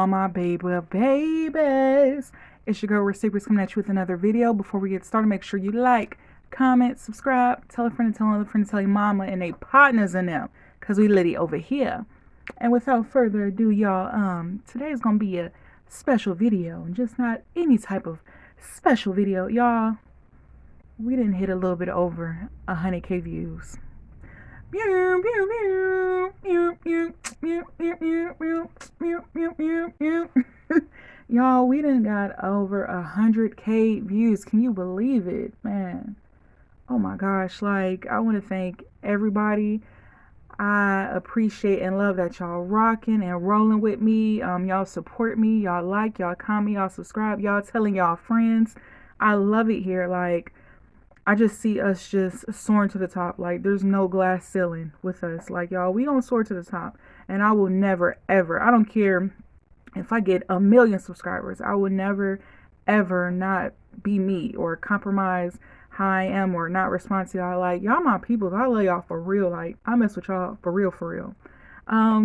all my babies. It's your girl Receivers coming at you with another video. Before we get started, make sure you like, comment, subscribe, tell a friend to tell another friend to tell your mama and they partners in them, because we litty over here. And without further ado, y'all, today is gonna be a special video, and just not any type of special video, y'all. We didn't hit a little bit over 100K views. Y'all, we done got over 100K views. Can you believe it, man? Oh my gosh, like, I want to thank everybody. I appreciate and love that y'all rocking and rolling with me. Y'all support me, y'all like, y'all comment, y'all subscribe, y'all telling y'all friends. I love it here. Like, I just see us just soaring to the top. Like, there's no glass ceiling with us. Like, y'all, we don't soar to the top. And I will never, ever, I don't care if I get 1 million subscribers, I will never, ever not be me or compromise how I am or not respond to y'all. Like, y'all my people. I love y'all for real. Like, I mess with y'all for real, for real.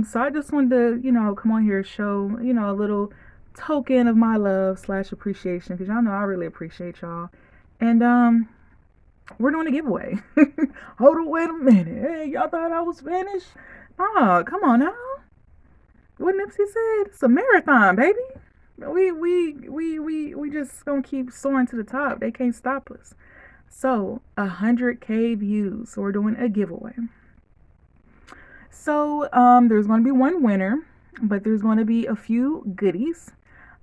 So I just wanted to, come on here and show, a little token of my love / appreciation, because y'all know I really appreciate y'all. And, we're doing a giveaway. Hold on, wait a minute. Hey, y'all thought I was finished? Oh, come on now. What Nipsey said? It's a marathon, baby. We just gonna keep soaring to the top. They can't stop us. So 100K views. So we're doing a giveaway. So there's gonna be one winner, but there's gonna be a few goodies.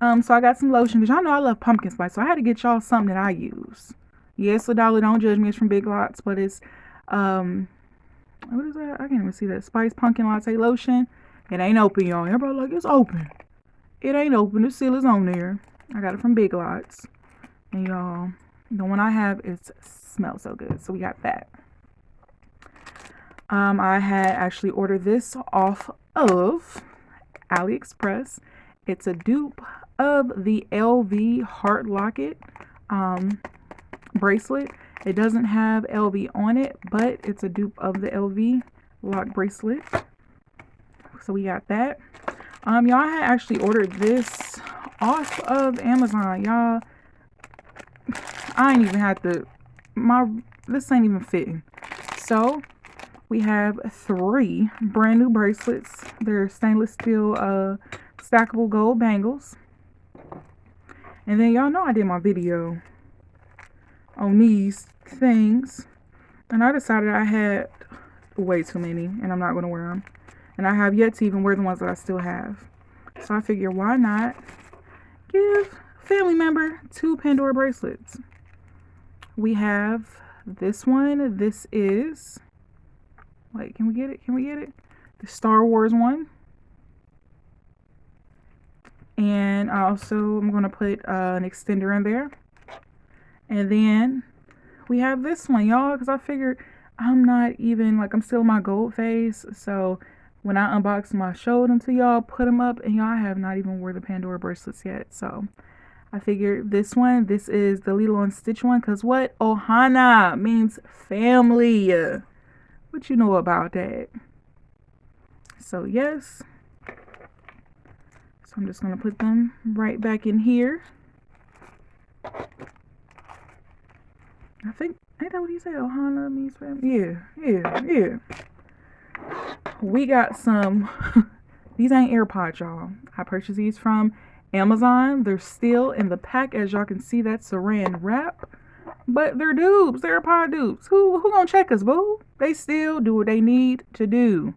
So I got some lotion, because y'all know I love pumpkin spice. So I had to get y'all something that I use. Yes, $1. Don't judge me. It's from Big Lots, but it's what is that? I can't even see that. Spice Pumpkin Latte Lotion. It ain't open, y'all. Everybody like, it's open. It ain't open. The seal is on there. I got it from Big Lots, and y'all, the one I have smells so good. So we got that. I had actually ordered this off of AliExpress. It's a dupe of the LV Heart Locket bracelet. It doesn't have LV on it, but it's a dupe of the LV lock bracelet. So we got that. Y'all, I had actually ordered this off of Amazon. Y'all, I ain't even had to, this ain't even fitting. So we have 3 brand new bracelets. They're stainless steel stackable gold bangles. And then y'all know I did my video on these things, and I decided I had way too many and I'm not going to wear them, and I have yet to even wear the ones that I still have. So I figure, why not give a family member 2 Pandora bracelets. We have this one. This is, wait, can we get it? The Star Wars one. And also I'm going to put an extender in there. And then we have this one, y'all, because I figured I'm not even, like, I'm still in my gold phase. So when I unboxed them, I showed them to y'all, put them up, and y'all have not even wore the Pandora bracelets yet. So I figured this one, this is the Lilo and Stitch one, because what? Ohana means family. What you know about that? So yes. So I'm just going to put them right back in here. I think, ain't that what he said? Ohana means family? Yeah. We got some, these ain't AirPods, y'all. I purchased these from Amazon. They're still in the pack. As y'all can see, that saran wrap. But they're dupes. They're AirPod dupes. Who gonna check us, boo? They still do what they need to do.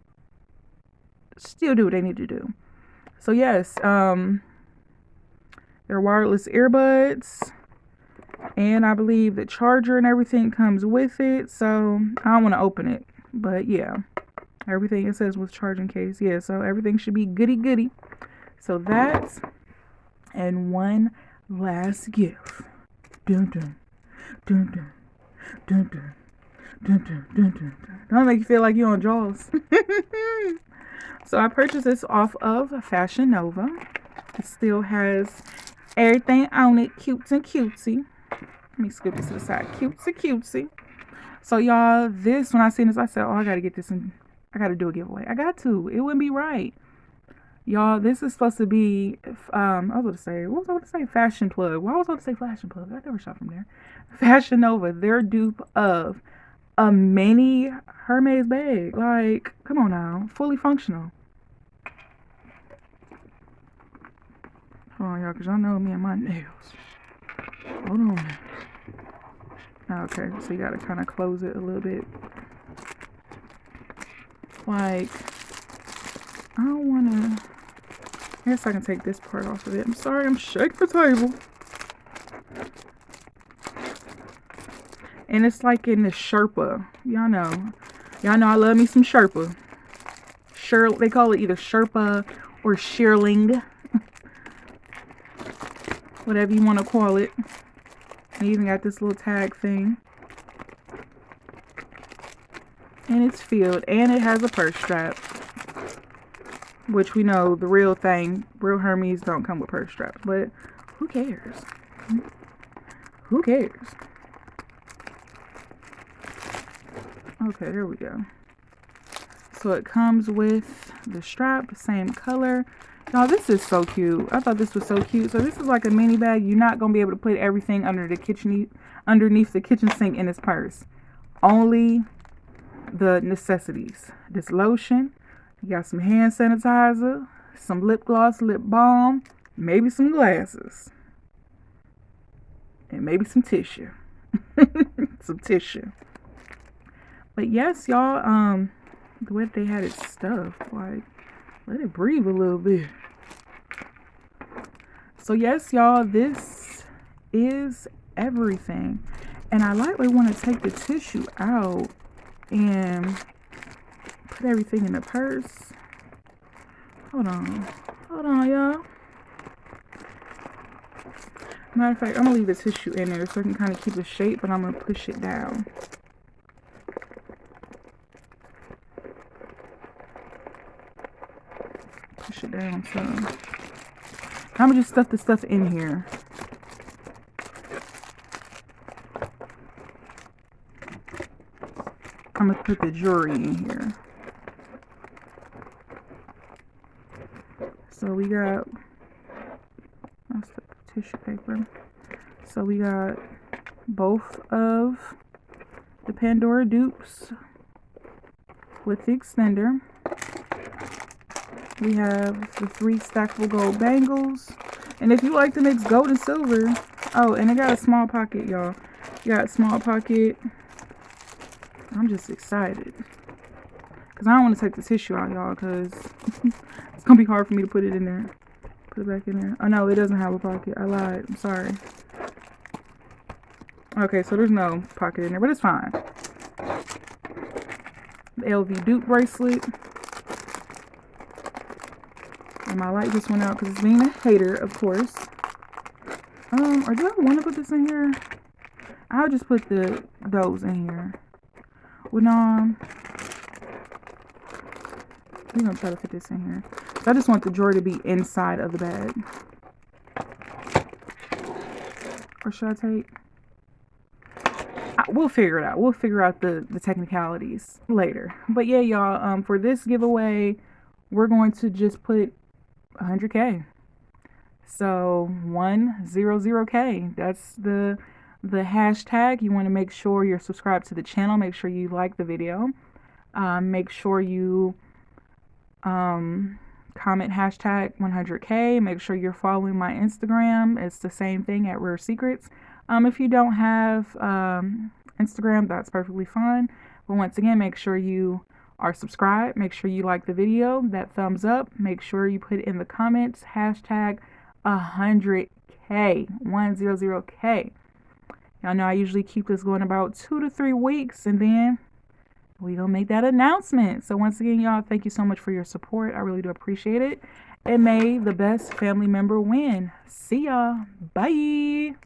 So yes, they're wireless earbuds. And I believe the charger and everything comes with it. So I don't want to open it. But yeah, everything it says with charging case. Yeah, so everything should be goody. So that's, and one last gift. Dun dun dun dun dun dun dun dun dun. Don't make you feel like you're on Jaws. So I purchased this off of Fashion Nova. It still has everything on it, cute and cutesy. Let me scoop this to the side. Cutesy. So y'all, when I seen this, I said, oh, I gotta get this, and I gotta do a giveaway. I got to. It wouldn't be right. Y'all, this is supposed to be, I was about to say, what was I about to say? Fashion Plug. Why was I about to say Fashion Plug? I never shot from there. Fashion Nova, their dupe of a mini Hermes bag. Like, come on now. Fully functional. Hold on, y'all, because y'all know me and my nails. Hold on. Okay, so you got to kind of close it a little bit. Like, I don't want to... I guess I can take this part off of it. I'm sorry, I'm shaking the table. And it's like in the Sherpa. Y'all know I love me some Sherpa. They call it either Sherpa or shearling. Whatever you want to call it. And even got this little tag thing. And it's filled. And it has a purse strap. Which we know the real thing, real Hermes don't come with purse straps. But who cares? Who cares? Okay, there we go. So it comes with the strap, same color. Now this is so cute. I thought this was so cute. So this is like a mini bag. You're not gonna be able to put everything underneath the kitchen sink in this purse. Only the necessities. This lotion. You got some hand sanitizer, some lip gloss, lip balm, maybe some glasses, and maybe some tissue. Some tissue. But yes, y'all, the way they had it stuffed, like, let it breathe a little bit. So yes, y'all, this is everything. And I lightly want to take the tissue out and put everything in the purse. Hold on, y'all. Matter of fact, I'm gonna leave the tissue in there so I can kind of keep the shape, but I'm gonna push it down. Push it down some. I'm gonna just stuff the stuff in here. I'm gonna put the jewelry in here. So we got, that's the tissue paper. So we got both of the Pandora dupes with the extender. We have the 3 stackable gold bangles. And if you like to mix gold and silver, oh, and it got a small pocket, y'all. You got a small pocket. I'm just excited. Because I don't want to take the tissue out, y'all, because it's going to be hard for me to put it in there. Put it back in there. Oh, no, it doesn't have a pocket. I lied. I'm sorry. Okay, so there's no pocket in there, but it's fine. The LV dupe bracelet. And my light just went out because it's being a hater, of course. Or do I want to put this in here? I'll just put those in here. Well, no. We're going to try to fit this in here. So I just want the drawer to be inside of the bag. Or should I take... We'll figure it out. We'll figure out the technicalities later. But yeah, y'all, for this giveaway, we're going to just put 100K. So 100K. That's the hashtag. You want to make sure you're subscribed to the channel. Make sure you like the video. Make sure you comment hashtag 100K. Make sure you're following my Instagram. It's the same thing at Rare Secrets. If you don't have Instagram, that's perfectly fine. But once again, make sure you are subscribed. Make sure you like the video, that thumbs up. Make sure you put in the comments hashtag 100K, 100K. Y'all know I usually keep this going about 2 to 3 weeks, and then we gonna make that announcement. So once again, y'all, thank you so much for your support. I really do appreciate it. And may the best family member win. See y'all. Bye.